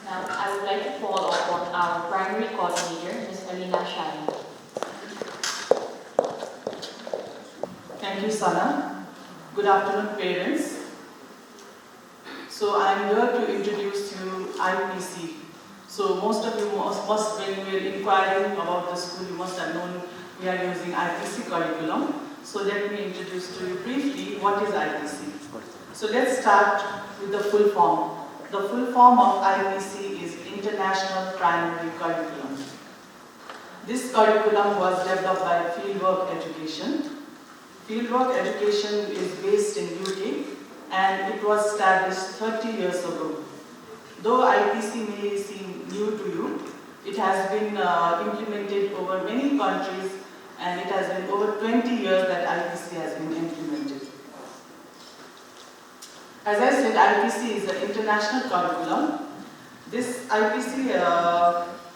Now, I would like to call upon our primary coordinator, Ms. Alina Shani. Thank you, Sana. Good afternoon, parents. So I am here to introduce you IPC. So most of you must when we were inquiring about the school, you must have known we are using IPC curriculum. So let me introduce to you briefly what is IPC. So let's start with the full form. The full form of IPC is International Primary Curriculum. This curriculum was developed by Fieldwork Education. Fieldwork Education is based in UK and it was established 30 years ago. Though IPC may seem new to you, it has been implemented over many countries and it has been over 20 years that IPC has been implemented. As I said, IPC is an international curriculum. This IPC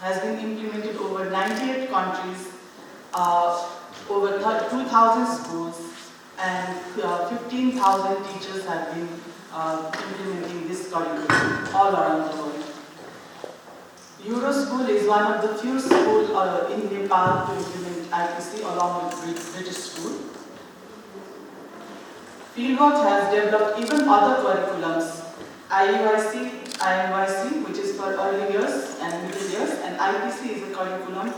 has been implemented over 98 countries, over 2,000 schools, and 15,000 teachers have been implementing this curriculum all around the world. Euroschool is one of the few schools in Nepal to implement IPC along with British School. Fieldwork has developed even other curriculums, IMYC, which is for early years and middle years, and IPC is a curriculum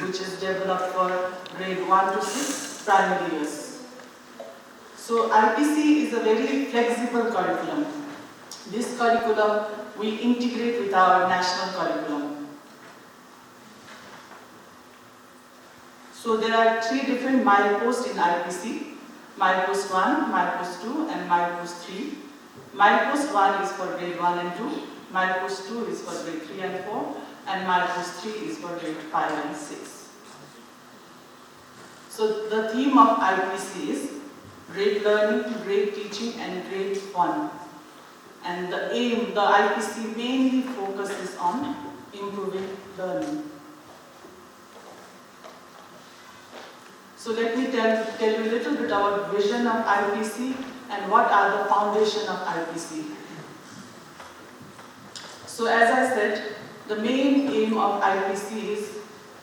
which is developed for grade 1 to 6 primary years. So IPC is a very flexible curriculum. This curriculum we integrate with our national curriculum. So there are 3 different mileposts in IPC. Milepost 1, Milepost 2 and Milepost 3. Milepost 1 is for grade 1 and 2, Milepost 2 is for grade 3 and 4, and Milepost 3 is for grade 5 and 6. So the theme of IPC is great learning, great teaching and great fun. And the aim, the IPC mainly focuses on improving learning. So let me tell you a little bit about vision of IPC and what are the foundation of IPC. So as I said, the main aim of IPC is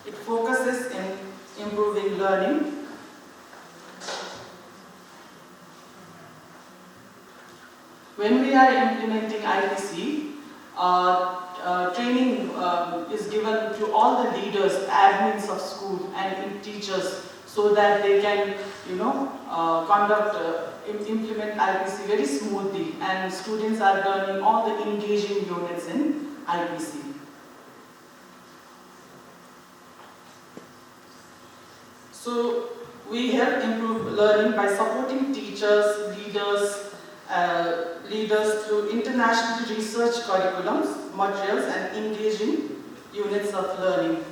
it focuses in improving learning, when we are implementing IPC, training is given to all the leaders, admins of school and teachers, so that they can, implement IPC very smoothly, and students are learning all the engaging units in IPC. So we help improve learning by supporting teachers, leaders through international research curriculums, materials and engaging units of learning.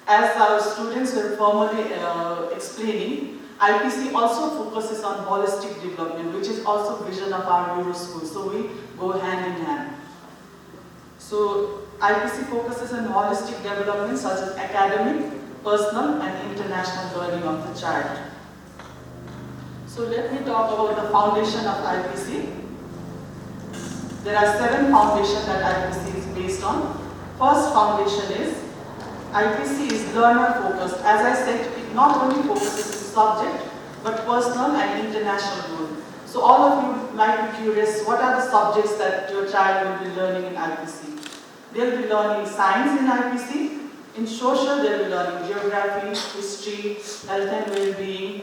As our students were formally explaining, IPC also focuses on holistic development, which is also vision of our Euroschool. So we go hand in hand. So IPC focuses on holistic development such as academic, personal and international learning of the child. So let me talk about the foundation of IPC. There are 7 foundations that IPC is based on. First foundation is IPC is learner focused. As I said, it not only focuses on subject, but personal and international growth. So all of you might be curious, what are the subjects that your child will be learning in IPC? They'll be learning science in IPC. In social, they'll be learning geography, history, health and well-being.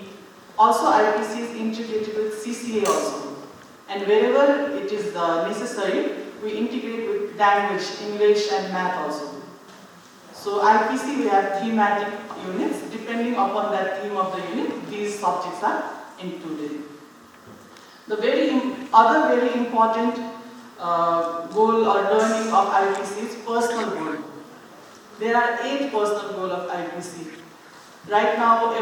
Also, IPC is integrated with CCA also. And wherever it is necessary, we integrate with language, English and math also. So IPC, we have thematic units. Depending upon that theme of the unit, these subjects are included. The other very important goal or learning of IPC is personal goal. There are 8 personal goals of IPC. Right now,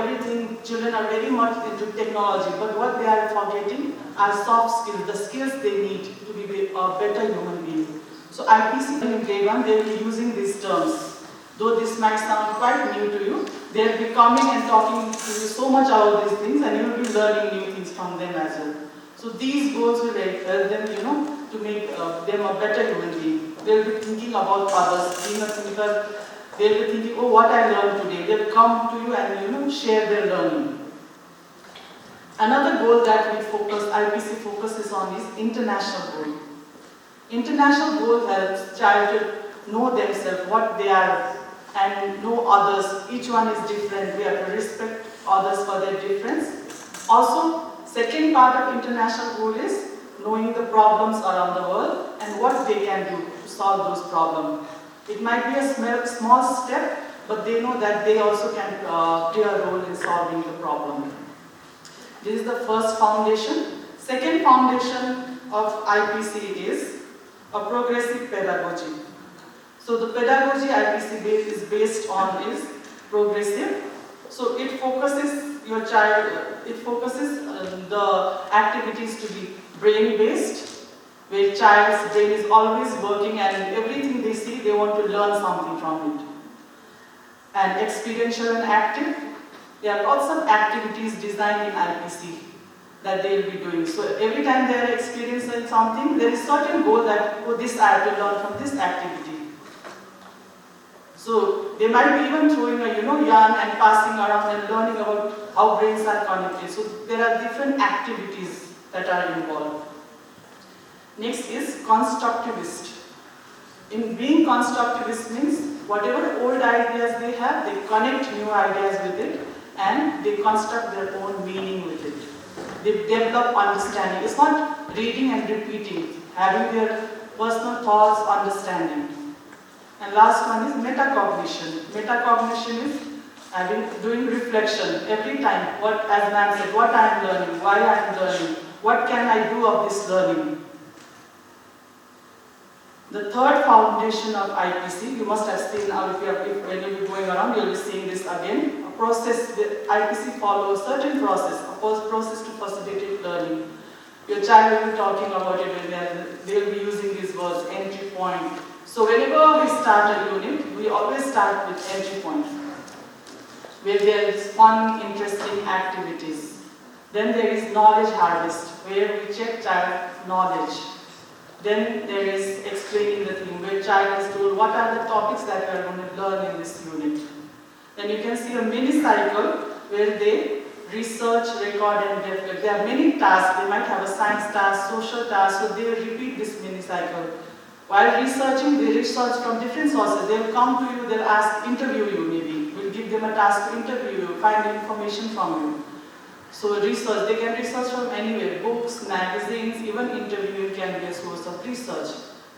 children are very much into technology, but what they are forgetting are soft skills, the skills they need to be a better human being. So IPC in grade 1, they will be using these terms. Though this might sound quite new to you, they will be coming and talking to you so much about these things, and you will be learning new things from them as well. So these goals will help them, to make them a better human being. They'll be thinking about others. Being a thinker, they'll be thinking, oh, what I learned today. They'll come to you and share their learning. Another goal that IPC focuses on is international goal. International goal helps child to know themselves, what they are, and know others. Each one is different. We have to respect others for their difference. Also, second part of international goal is knowing the problems around the world and what they can do to solve those problems. It might be a small step, but they know that they also can play a role in solving the problem. This is the first foundation. Second foundation of IPC is a progressive pedagogy. So the pedagogy IPC is based on is progressive. So it focuses your child, it focuses the activities to be brain-based, where child's brain is always working and everything they see, they want to learn something from it. And experiential and active, there are lots of activities designed in IPC that they will be doing. So every time they are experiencing something, there is certain goal that, oh, this I have to learn from this activity. So they might be even throwing a yarn and passing around and learning about how brains are connected. So there are different activities that are involved. Next is constructivist. In being constructivist means whatever old ideas they have, they connect new ideas with it and they construct their own meaning with it. They develop understanding. It's not reading and repeating, having their personal thoughts, understanding. And last one is metacognition. Metacognition is doing reflection every time. What, as ma'am said, what I am learning, why I am learning, what can I do of this learning. The third foundation of IPC, you must have seen now when you be going around, you'll be seeing this again. A process, the IPC follows a certain process, a process to facilitate learning. Your child will be talking about it when they'll be using these words, entry point. So whenever we start a unit, we always start with entry point, where there is fun, interesting activities. Then there is knowledge harvest, where we check child knowledge. Then there is explaining the theme, where child is told what are the topics that we are going to learn in this unit. Then you can see a mini cycle where they research, record and reflect. There are many tasks. They might have a science task, social task, so they will repeat this mini cycle. While researching, they research from different sources. They will come to you, they'll ask, interview you maybe. We'll give them a task to interview you, find information from you. So research, they can research from anywhere, books, magazines, even interviewing can be a source of research.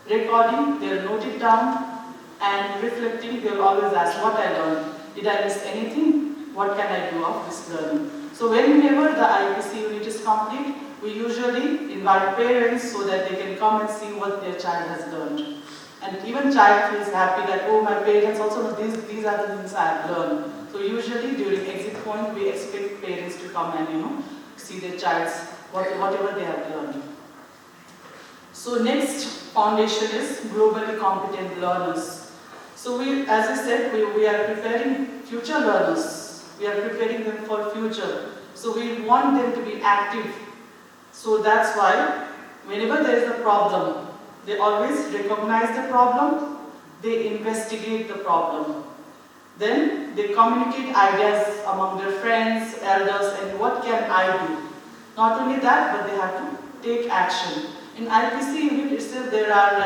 Recording, they'll note it down, and reflecting, they'll always ask what I learned. Did I miss anything? What can I do of this learning? So whenever the IPC unit is complete, we usually invite parents so that they can come and see what their child has learned. And even child feels happy that, oh, my parents also know these are the things I have learned. So usually during exit point, we expect parents to come and see their child's whatever they have learned. So next foundation is globally competent learners. So as I said, we are preparing future learners. We are preparing them for future. So we want them to be active. So that's why whenever there is a problem, they always recognize the problem, they investigate the problem. Then they communicate ideas among their friends, elders, and what can I do? Not only that, but they have to take action. In IPC unit itself, there are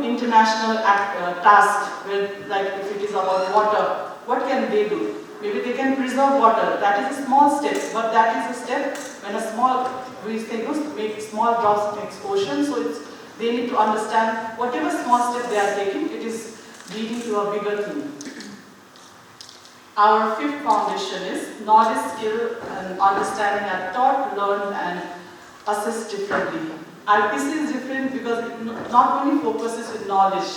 international tasks where, like if it is about water, what can they do? Maybe they can preserve water. That is a small step, but that is a step when we say make small drops makes ocean. So they need to understand whatever small step they are taking, it is leading to a bigger thing. Our fifth foundation is knowledge, skill, and understanding are taught, learned, and assessed differently. IPC is different because it not only focuses with knowledge,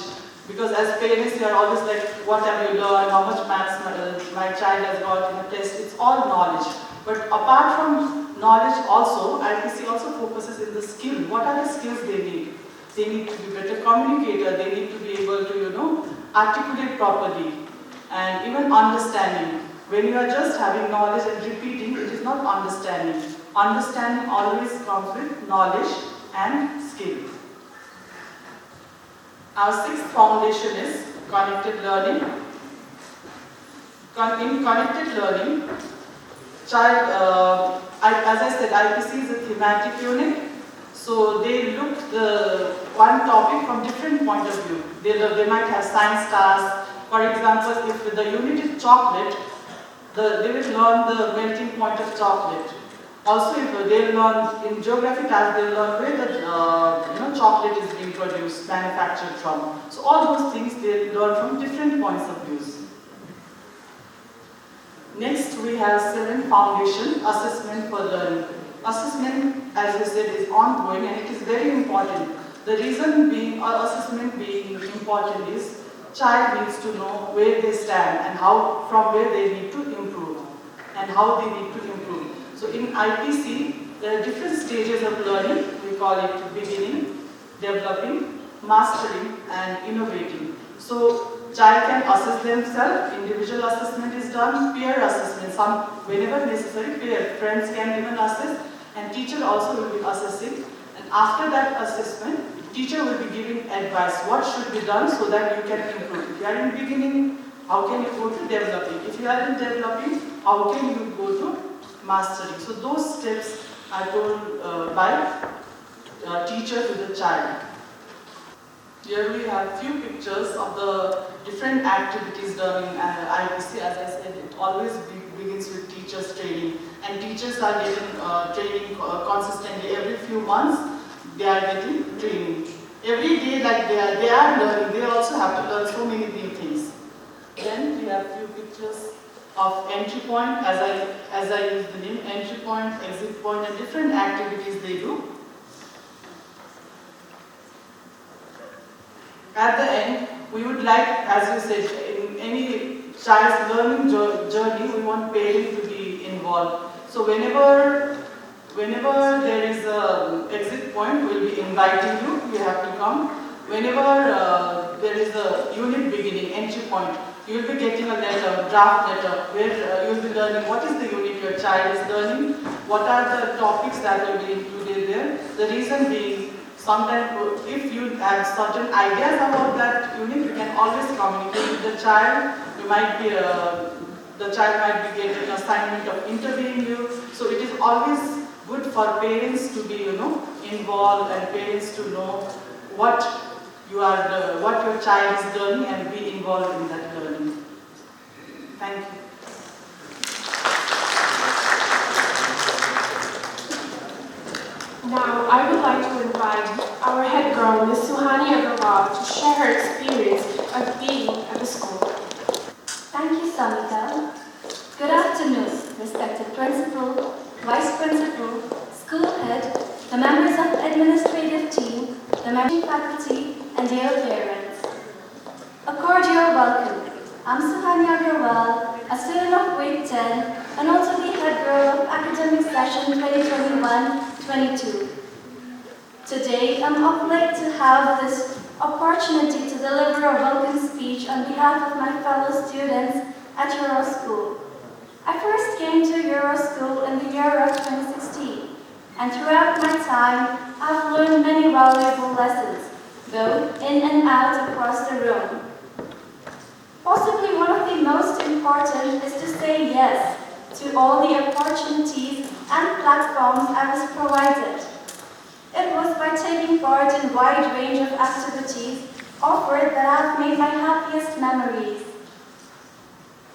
because as parents you are always like, what have you learned, how much maths my child has got in a test, it's all knowledge. But apart from knowledge also, IPC also focuses in the skill. What are the skills they need? They need to be better communicator, they need to be able to, articulate properly, and even understanding. When you are just having knowledge and repeating, it is not understanding. Understanding always comes with knowledge and skill. Our sixth foundation is connected learning. In connected learning, as I said, IPC is a thematic unit. So they look the one topic from different point of view. They might have science tasks. For example, if the unit is chocolate, they will learn the melting point of chocolate. Also, if they learn in geography task, they learn where the chocolate is being produced, manufactured from. So all those things they learn from different points of views. Next, we have 7th foundation, assessment for learning. Assessment, as we said, is ongoing and it is very important. The reason being, or assessment being important is, child needs to know where they stand and from where they need to improve and how they need to improve. So in IPC, there are different stages of learning. We call it beginning, developing, mastering, and innovating. So child can assess themselves, individual assessment is done, peer assessment, whenever necessary, friends can even assess, and teacher also will be assessing. And after that assessment, teacher will be giving advice, what should be done so that you can improve. If you are in beginning, how can you go to developing? If you are in developing, how can you go to mastering? So those steps are told by teacher to the child. Here we have few pictures of the different activities done in IPC. As I said, it always begins with teachers training, and teachers are getting training consistently. Every few months they are getting training. Every day, like they are learning, they also have to learn so many new things. Then we have few pictures of entry point, as I use the name, entry point, exit point, and different activities they do. At the end, we would like, as you said, in any child's learning journey, we want parents to be involved. So whenever there is an exit point, we'll be inviting you, you have to come. Whenever there is a unit beginning, entry point, you will be getting a letter, draft letter, where you will be learning what is the unit your child is learning, what are the topics that will be included there. The reason being, sometimes if you have certain ideas about that unit, you can always communicate with the child. The child might be getting an assignment of interviewing you. So it is always good for parents to be, involved, and parents to know what your child is learning and be involved in that learning. Thank you. Now, I would like to invite our head girl, Ms. Suhani Agarwal, to share her experience of being at the school. Thank you, Samita. Good afternoon, respected principal, vice principal, school head, the members of the administrative team, the member faculty, and dear parents. A cordial welcome. I'm Suhani Agarwal, a student of grade 10, and also the head girl of academic session 2021-22. Today, I'm honored to have this opportunity to deliver a welcome speech on behalf of my fellow students at Euro School. I first came to Euro School in the year of 2016, and throughout my time, I've learned many valuable lessons, both in and out across the room. Possibly one of the most important is to say yes to all the opportunities and platforms I was provided. It was by taking part in a wide range of activities offered that I've made my happiest memories.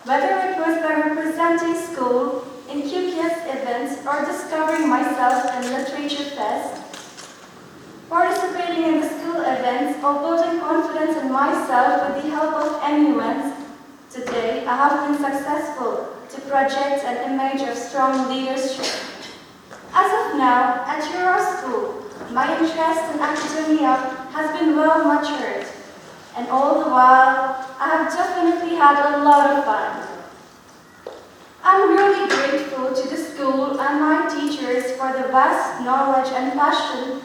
Whether it was by representing school in QPS events or discovering myself in Literature Fest, participating in the school events or building confidence in myself with the help of MUNs, today I have been successful to project an image of strong leadership. As of now, at Euro School, my interest in academia has been well matured, and all the while, I have definitely had a lot of fun. I'm really grateful to the school and my teachers for the vast knowledge and passion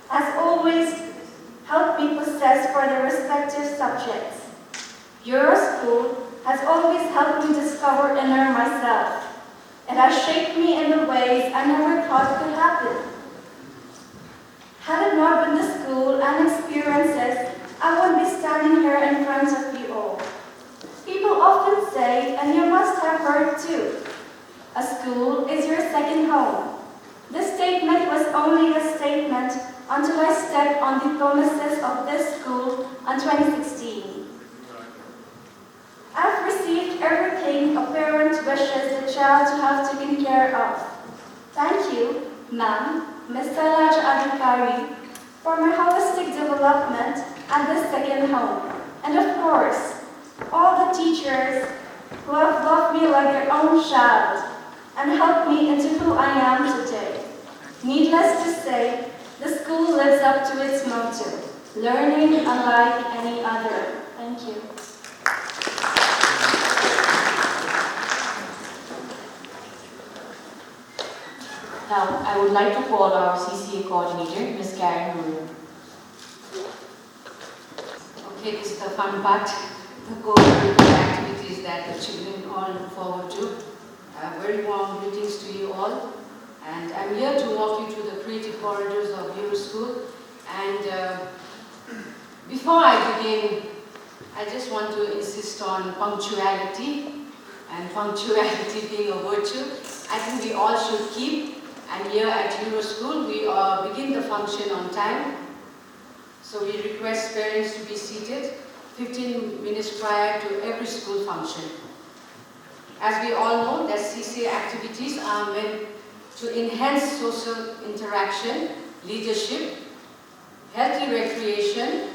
has always helped me possess for their respective subjects. Euro School has always helped me discover inner myself. It has shaped me in the ways I never thought could happen. Had it not been the school and experiences I won't be standing here in front of you all. People often say, and you must have heard too, a school is your second home. This statement was only a statement until I stepped on the premises of this school in 2016. I've received everything a parent wishes the child to have taken care of. Thank you, ma'am, Mr. Elijah Adhikari, for my holistic development and this second home. And of course, all the teachers who have loved me like their own child and helped me into who I am today. Needless to say, the school lives up to its motto, learning unlike any other. Thank you. Now, I would like to call our CCA coordinator, Ms. Karen Ruru. Okay, this is the fun part, the co-curricular activities that the children all look forward to. Very warm greetings to you all. And I'm here to walk you through the creative corridors of your school. And before I begin, I just want to insist on punctuality, and punctuality being a virtue. I think we all should keep. And here at Euro School, we begin the function on time. So we request parents to be seated 15 minutes prior to every school function. As we all know, that CCA activities are meant to enhance social interaction, leadership, healthy recreation,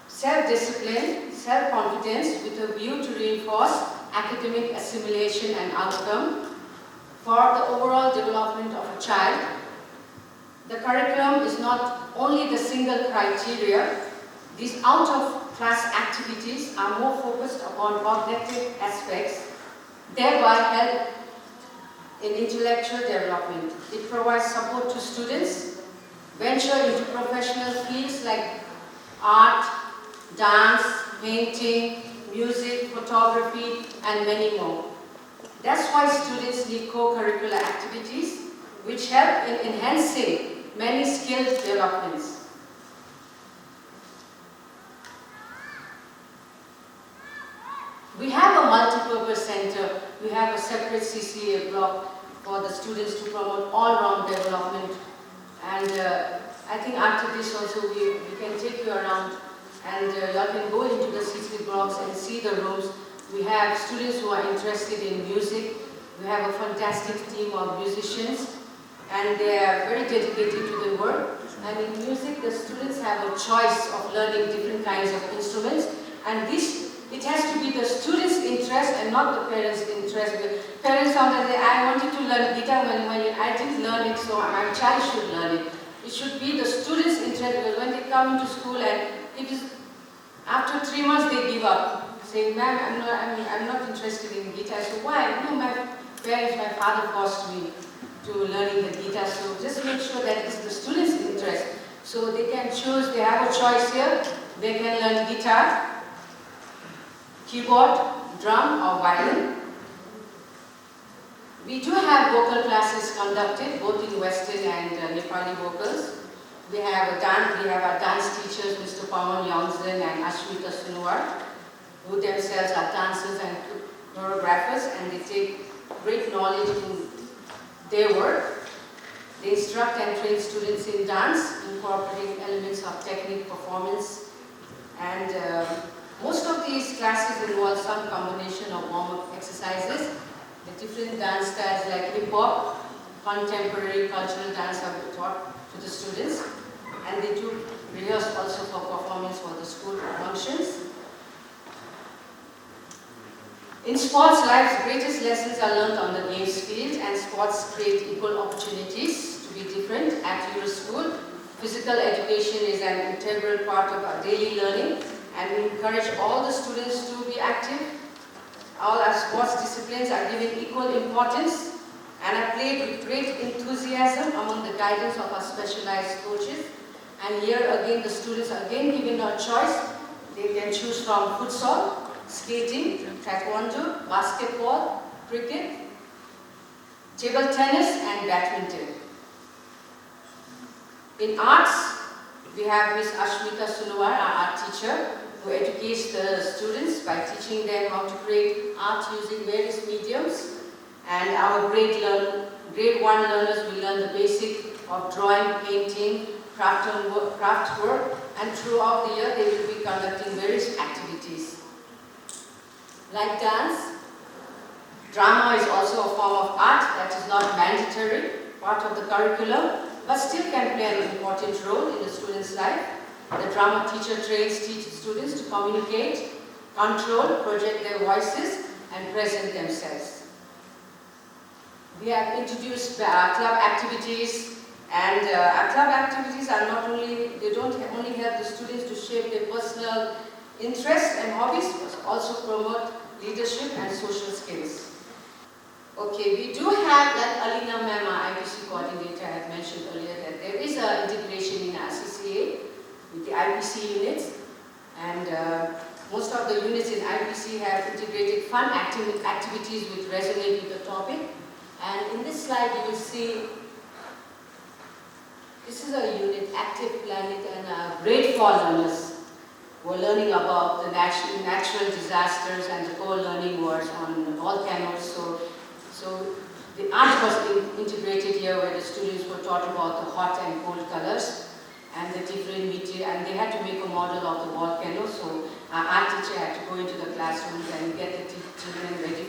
self-discipline, self-confidence with a view to reinforce academic assimilation and outcome for the overall development of a child. The curriculum is not only the single criteria. These out-of-class activities are more focused upon cognitive aspects, thereby help in intellectual development. It provides support to students, venture into professional fields like art, dance, painting, music, photography, and many more. That's why students need co-curricular activities, which help in enhancing many skill developments. We have a multi-purpose center. We have a separate CCA block for the students to promote all-round development. And I think after this also we can take you around and you can go into the CCA blocks and see the rooms. We have students who are interested in music. We have a fantastic team of musicians and they are very dedicated to their work. And in music, the students have a choice of learning different kinds of instruments. And it has to be the students' interest and not the parents' interest. Because parents sometimes say, I wanted to learn guitar when I didn't learn it, so my child should learn it. It should be the students' interest because when they come into school and it is after 3 months they give up, saying, ma'am, I'm not interested in guitar. So why? No, my parents, my father forced me to learning the guitar. So just make sure that it's the students' interest. So they can choose, they have a choice here. They can learn guitar, keyboard, drum or violin. We do have vocal classes conducted both in Western and Nepali vocals. We have our dance teachers, Mr. Pawan Yongzin and Ashmita Sunwar, who themselves are dancers and choreographers, and they take great knowledge in their work. They instruct and train students in dance, incorporating elements of technique, performance, and most of these classes involve some combination of warm-up exercises. The different dance styles like hip-hop, contemporary cultural dance are taught to the students, and they do rehearse also for performance for the school functions. In sports, life's greatest lessons are learned on the games field, and sports create equal opportunities to be different at your school. Physical education is an integral part of our daily learning, and we encourage all the students to be active. All our sports disciplines are given equal importance and are played with great enthusiasm among the guidance of our specialized coaches. And here again, the students are again given a choice. They can choose from futsal, skating, taekwondo, basketball, cricket, table tennis and badminton. In arts, We have Ms. Ashmita Sunwar, our art teacher, who educates the students by teaching them how to create art using various mediums. And our grade 1 learners will learn the basic of drawing, painting, craft work, and throughout the year they will be conducting various activities. Like dance, drama is also a form of art that is not mandatory, part of the curriculum, but still can play an important role in the student's life. The drama teacher trains students to communicate, control, project their voices, and present themselves. We have introduced club activities, and our club activities are they don't only help the students to shape their personal interests and hobbies, but also promote leadership and social skills. Okay, we do have, like Alina ma'am, our IPC coordinator had mentioned earlier, that there is an integration in our CCA with the IPC units, and most of the units in IPC have integrated fun activities which resonate with the topic. And in this slide you will see, this is a unit, Active Planet, and grade 4 learners who are learning about the natural disasters and the co-learning was on volcanoes. So the art was integrated here, where the students were taught about the hot and cold colors and the different material, and they had to make a model of the volcano. So our art teacher had to go into the classrooms and get the children ready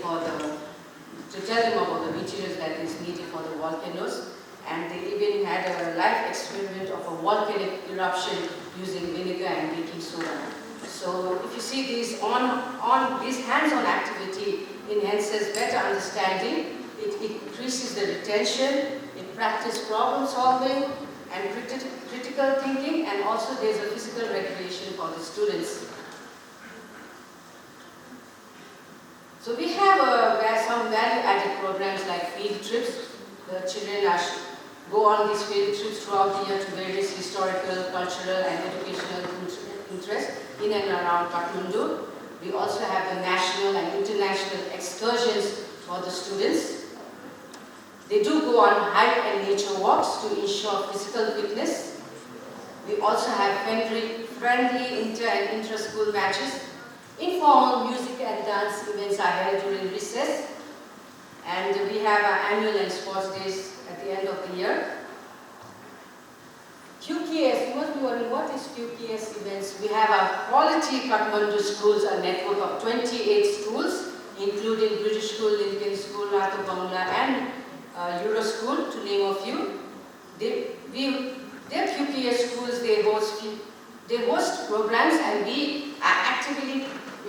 to tell them about the materials that is needed for the volcanoes. And they even had a live experiment of a volcanic eruption using vinegar and baking soda. So if you see these these hands-on activity enhances better understanding, it increases the retention, it practices problem solving and critical thinking, and also there's a physical recreation for the students. So we have some value-added programs like field trips. The children go on these field trips throughout the year to various historical, cultural and educational interests in and around Kathmandu. We also have the national and international excursions for the students. They do go on hike and nature walks to ensure physical fitness. We also have friendly inter and intra-school matches. Informal music and dance events are held during recess. And we have our annual and sports days at the end of the year. QKS, you must be wondering, what is QKS events? We have our quality Kathmandu schools, a network of 28 schools, including British School, Lincoln School, Hattigaunda, and Euro School, to name a few. Their QKS schools, they host programs, and we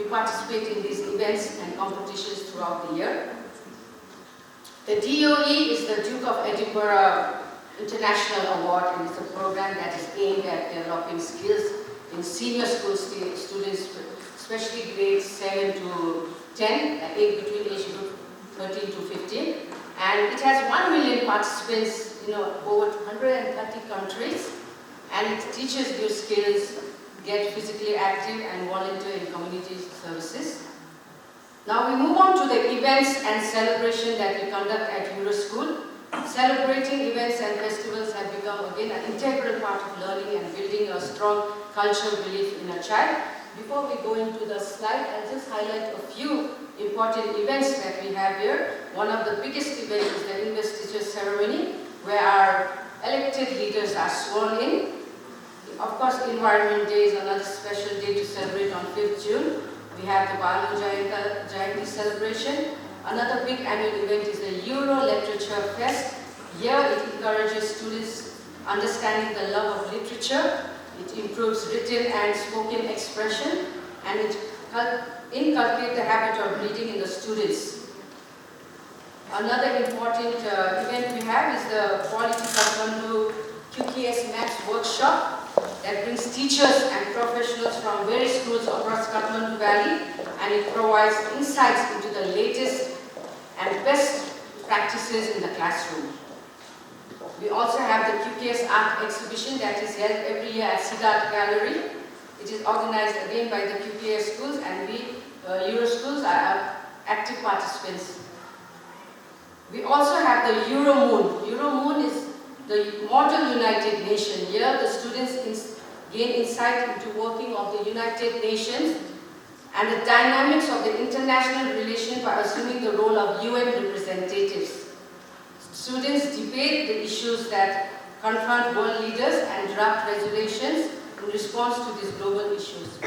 participate in these events and competitions throughout the year. The DOE is the Duke of Edinburgh International Award, and it's a program that is aimed at developing skills in senior school students, especially grades 7 to 10, between age group 13 to 15. And it has 1 million participants in over 130 countries, and it teaches new skills, get physically active, and volunteer in community services. Now we move on to the events and celebration that we conduct at Euro School. Celebrating events and festivals have become again an integral part of learning and building a strong cultural belief in a child. Before we go into the slide, I'll just highlight a few important events that we have here. One of the biggest events is the investiture ceremony, where our elected leaders are sworn in. Of course, Environment Day is another special day to celebrate on 5th June. We have the Balu Jayanti celebration. Another big annual event is the Euro Literature Fest. Here it encourages students understanding the love of literature. It improves written and spoken expression, and it inculcates the habit of reading in the students. Another important event we have is the Quality Kathmandu QKS Maths Workshop that brings teachers and professionals from various schools across Kathmandu Valley, and it provides insights into the latest and best practices in the classroom. We also have the QKS Art Exhibition that is held every year at Siddharth Gallery. It is organized again by the QKS schools, and we, Euro schools, are active participants. We also have the Euro Moon. Euro Moon is the Model United Nation. Here the students gain insight into working of the United Nations and the dynamics of the international relation by assuming the role of UN representatives. Students debate the issues that confront world leaders and draft resolutions in response to these global issues.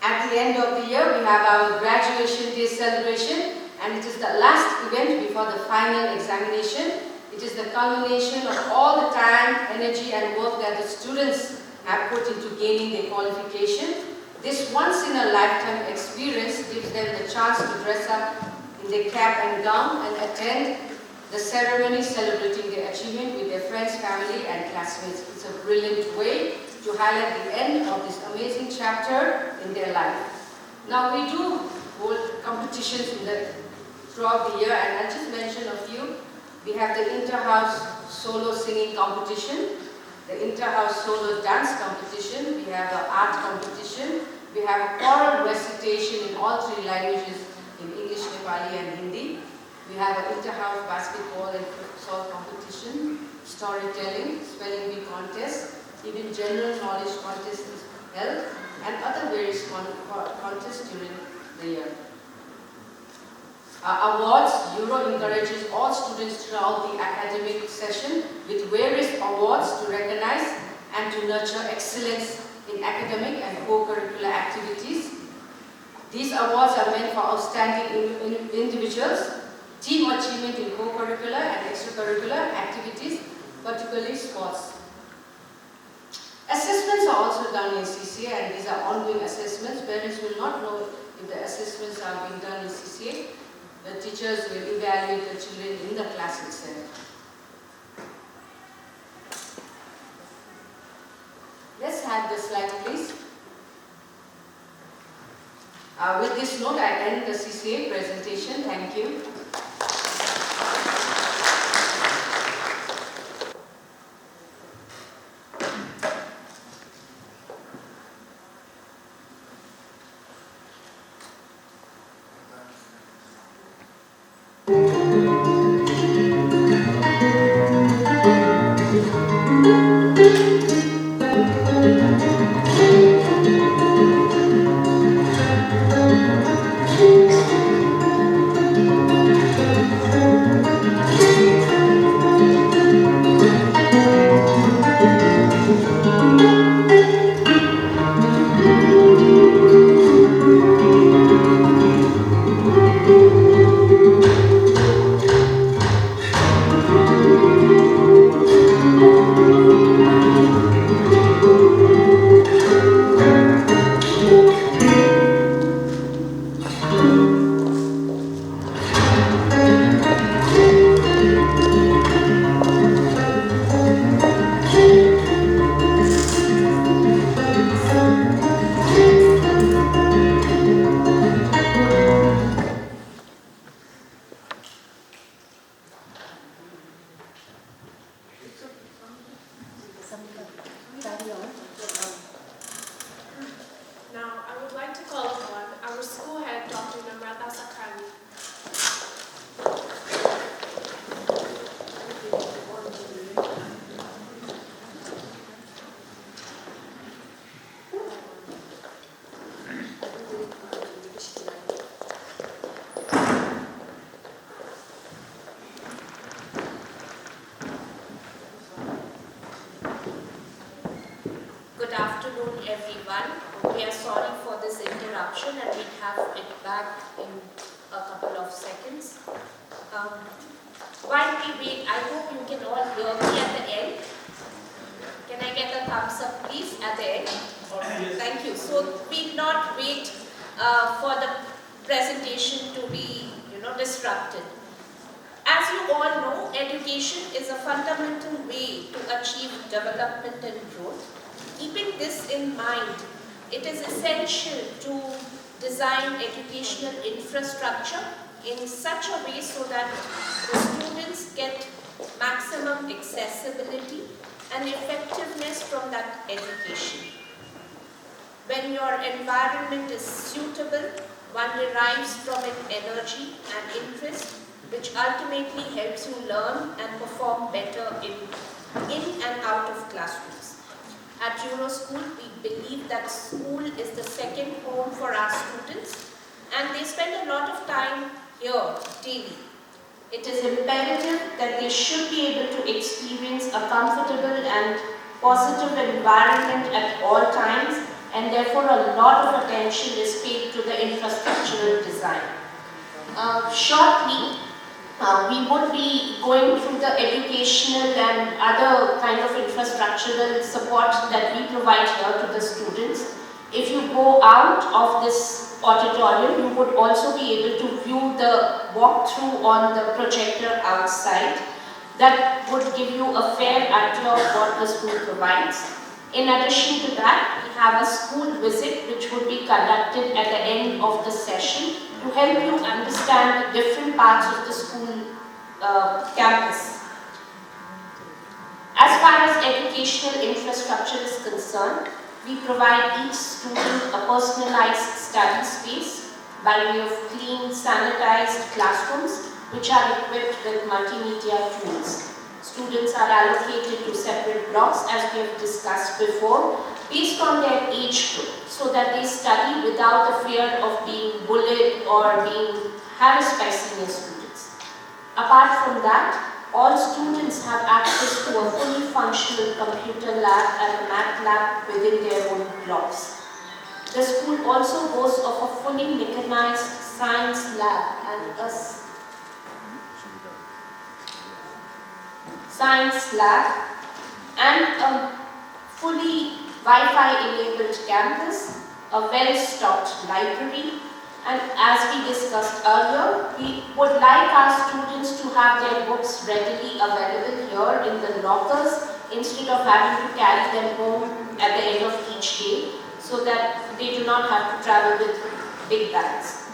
At the end of the year, we have our graduation day celebration, and it is the last event before the final examination. It is the culmination of all the time, energy, and work that the students have put into gaining their qualification. This once-in-a-lifetime experience gives them the chance to dress up in their cap and gown and attend the ceremony celebrating their achievement with their friends, family, and classmates. It's a brilliant way to highlight the end of this amazing chapter in their life. Now we do hold competitions throughout the year, and I'll just mention a few. We have the inter-house solo singing competition, the inter-house solo dance competition, we have an art competition, we have a choral recitation in all three languages, in English, Nepali, and Hindi. We have an inter-house basketball and futsal competition, storytelling, spelling bee contest, even general knowledge contest is held, and other various contests during the year. Awards, Euro encourages all students throughout the academic session with various awards to recognize and to nurture excellence in academic and co-curricular activities. These awards are meant for outstanding individuals, team achievement in co-curricular and extracurricular activities, particularly sports. Assessments are also done in CCA, and these are ongoing assessments. Parents will not know if the assessments are being done in CCA. The teachers will evaluate the children in the class itself. Let's have the slide, please. With this note, I end the CCA presentation. Thank you. Good afternoon, everyone. We are sorry for this interruption, and we'll have it back in a couple of seconds. While we wait, I hope you can all hear me at the end. Can I get a thumbs up, please, at the end? Thank you. So we'll not wait for the presentation to be, disrupted. As you all know, education is a fundamental way to achieve development and growth. Keeping this in mind, it is essential to design educational infrastructure in such a way so that the students get maximum accessibility and effectiveness from that education. When your environment is suitable, one derives from it energy and interest, which ultimately helps you learn and perform better in and out of classrooms. At Euroschool, we believe that school is the second home for our students, and they spend a lot of time here daily. It is imperative that they should be able to experience a comfortable and positive environment at all times, and therefore a lot of attention is paid to the infrastructural design. Shortly, we would be going through the educational and other kind of infrastructural support that we provide here to the students. If you go out of this auditorium, you would also be able to view the walkthrough on the projector outside. That would give you a fair idea of what the school provides. In addition to that, we have a school visit which would be conducted at the end of the session to help you understand the different parts of the school campus. As far as educational infrastructure is concerned, we provide each student a personalized study space by way of clean, sanitized classrooms which are equipped with multimedia tools. Students are allocated to separate blocks, as we have discussed before, based on their age group, so that they study without the fear of being bullied or being harassed by senior students. Apart from that, all students have access to a fully functional computer lab and a math lab within their own blocks. The school also boasts of a fully mechanized science lab and a fully Wi-Fi enabled campus, a well-stocked library, and as we discussed earlier, we would like our students to have their books readily available here in the lockers instead of having to carry them home at the end of each day, so that they do not have to travel with big bags.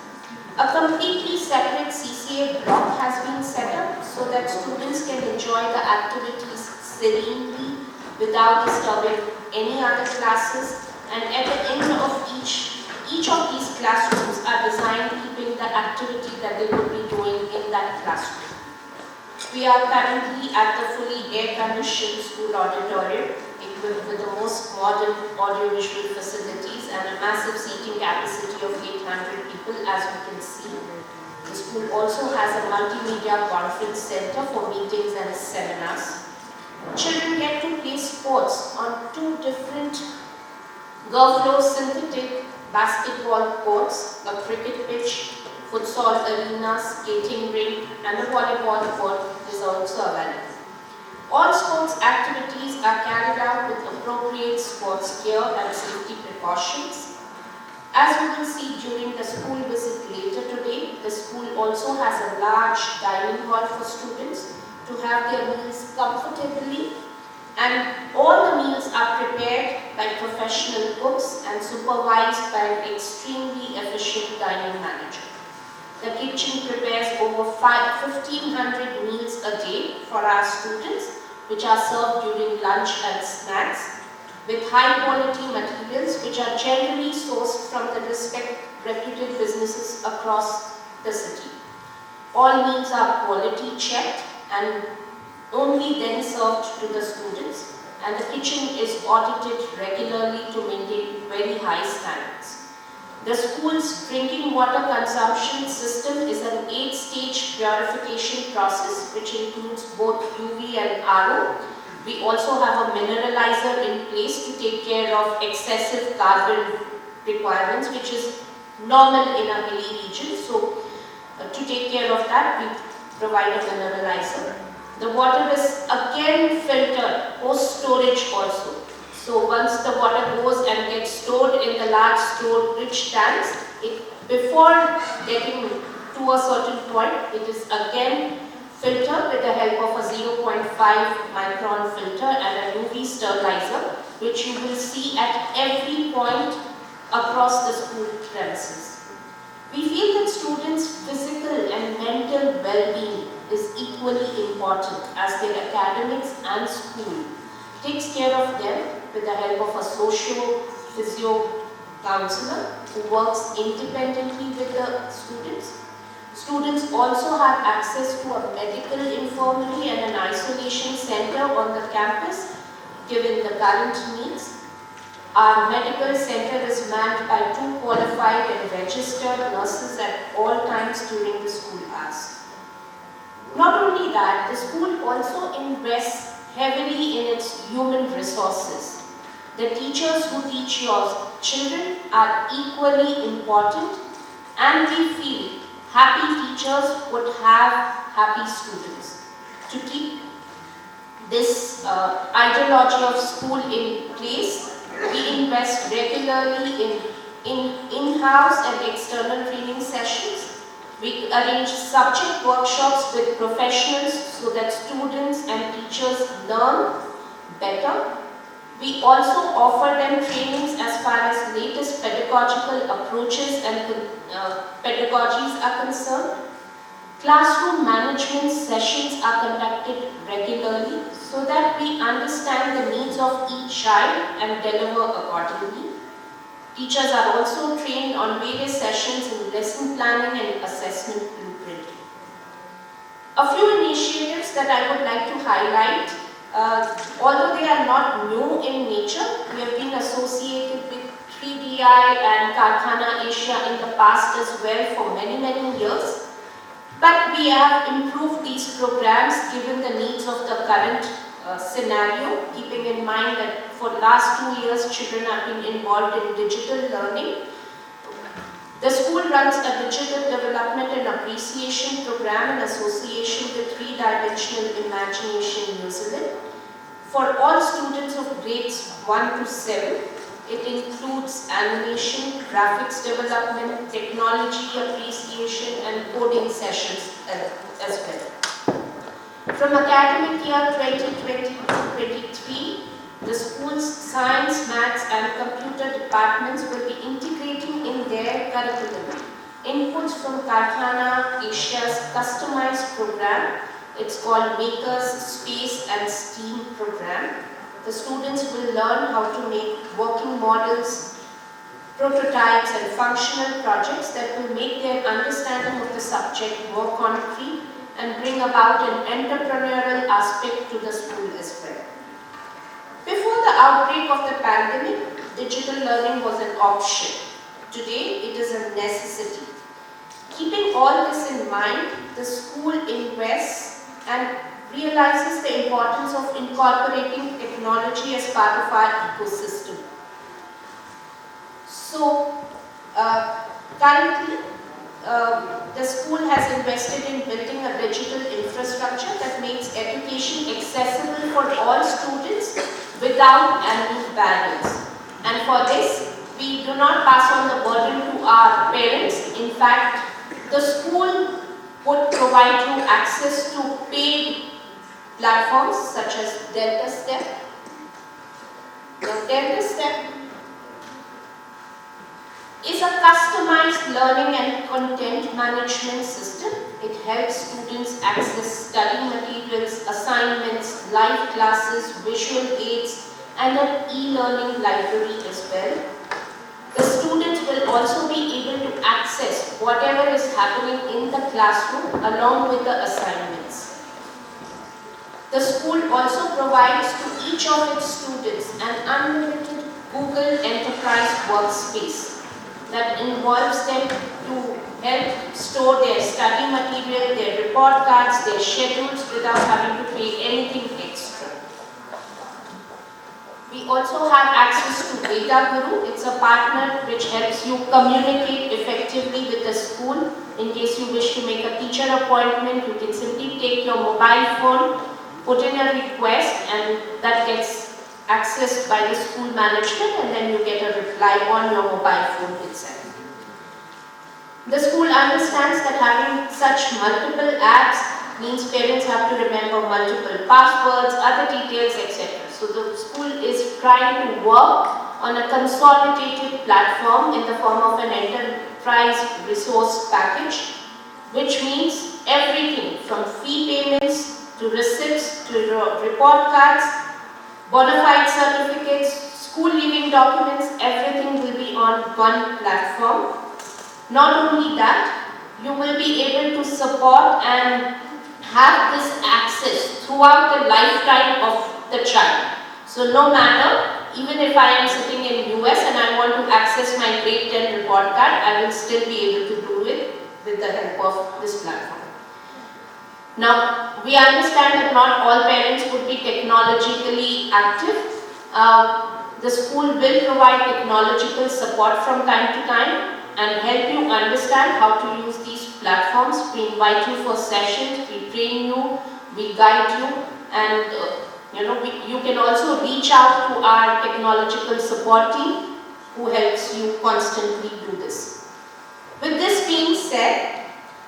A completely separate CCA block has been set up so that students can enjoy the activities serenely without disturbing any other classes, and at the end of each of these classrooms are designed keeping the activity that they would be doing in that classroom. We are currently at the fully air-conditioned school auditorium equipped with the most modern audiovisual facilities and a massive seating capacity of 800 people, as you can see. The school also has a multimedia conference center for meetings and seminars. Children get to play sports on two different Gurflow synthetic basketball courts, a cricket pitch, futsal arena, skating rink, and a volleyball court is also available. All sports activities are carried out with appropriate sports gear and safety precautions. As we will see during the school visit later today, the school also has a large dining hall for students to have their meals comfortably, and all the meals are prepared by professional cooks and supervised by an extremely efficient dining manager. The kitchen prepares over 1,500 meals a day for our students, which are served during lunch and snacks, with high quality materials which are generally sourced from the reputed businesses across the city. All meals are quality checked and only then served to the students, and the kitchen is audited regularly to maintain very high standards. The school's drinking water consumption system is an 8-stage purification process which includes both UV and RO. We also have a mineralizer in place to take care of excessive carbon requirements, which is normal in a hilly region. So to take care of that, we provide a mineralizer. The water is again filtered post-storage also. So once the water goes and gets stored in the large storage tanks, before getting to a certain point, it is again filtered with the help of a 0.5 micron filter and a UV sterilizer, which you will see at every point across the school premises. We feel that students' physical and mental well-being is equally important as their academics and school takes care of them with the help of a socio-physio counselor who works independently with the students. Students also have access to a medical infirmary and an isolation center on the campus given the current needs. Our medical center is manned by 2 qualified and registered nurses at all times during the school hours. Not only that, the school also invests heavily in its human resources. The teachers who teach your children are equally important, and we feel happy teachers would have happy students. To keep this ideology of school in place, we invest regularly in in-house and external training sessions. We arrange subject workshops with professionals so that students and teachers learn better. We also offer them trainings as far as latest pedagogical approaches and pedagogies are concerned. Classroom management sessions are conducted regularly so that we understand the needs of each child and deliver accordingly. Teachers are also trained on various sessions in lesson planning and assessment blueprinting. A few initiatives that I would like to highlight, although they are not new in nature, we have been associated with 3DI and Karkhana Asia in the past as well for many years. But we have improved these programs given the needs of the current scenario, keeping in mind that for the last 2 years children have been involved in digital learning. The school runs a digital development and appreciation program in association with 3-dimensional imagination New Zealand. For all students of grades 1 to 7, it includes animation, graphics development, technology appreciation and coding sessions as well. From academic year 2020-23, the school's science, maths and computer departments will be integrating in their curriculum inputs from Karkhana Asia's customized program. It's called Makers, Space and STEAM program. The students will learn how to make working models, prototypes and functional projects that will make their understanding of the subject more concrete and bring about an entrepreneurial aspect to the school as well. Before the outbreak of the pandemic, digital learning was an option. Today, it is a necessity. Keeping all this in mind, the school invests and realizes the importance of incorporating technology as part of our ecosystem. So, currently, the school has invested in building a digital infrastructure that makes education accessible for all students without any barriers. And for this, we do not pass on the burden to our parents. In fact, the school would provide you access to paid platforms such as Delta Step. Now, Delta Step is a customized learning and content management system. It helps students access study materials, assignments, live classes, visual aids, and an e-learning library as well. The students will also be able to access whatever is happening in the classroom along with the assignments. The school also provides to each of its students an unlimited Google Enterprise workspace that involves them to help store their study material, their report cards, their schedules without having to pay anything extra. We also have access to Data Guru. It's a partner which helps you communicate effectively with the school. In case you wish to make a teacher appointment, you can simply take your mobile phone, put in a request, and that gets accessed by the school management, and then you get a reply on your mobile phone itself. The school understands that having such multiple apps means parents have to remember multiple passwords, other details, etc. So the school is trying to work on a consolidated platform in the form of an enterprise resource package, which means everything from fee payments to receipts to report cards, bona fide certificates, school leaving documents, everything will be on one platform. Not only that, you will be able to support and have this access throughout the lifetime of the child. So no matter, even if I am sitting in US and I want to access my grade 10 report card, I will still be able to do it with the help of this platform. Now, we understand that not all parents would be technologically active. The school will provide technological support from time to time and help you understand how to use these platforms. We invite you for sessions, we train you, we guide you, and you can also reach out to our technological support team who helps you constantly do this. With this being said,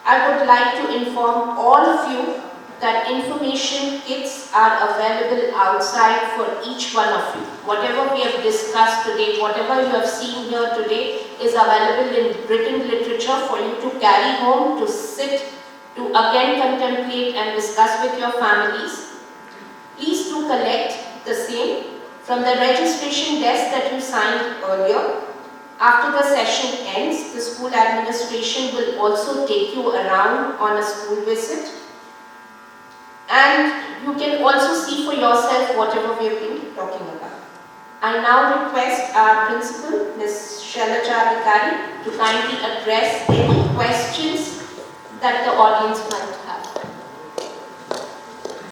I would like to inform all of you that information kits are available outside for each one of you. Whatever we have discussed today, whatever you have seen here today is available in written literature for you to carry home, to sit, to again contemplate and discuss with your families. Please do collect the same from the registration desk that you signed earlier. After the session ends, the school administration will also take you around on a school visit. And you can also see for yourself whatever we have been talking about. I now request our principal, Ms. Shrestha, to kindly address any questions that the audience might have.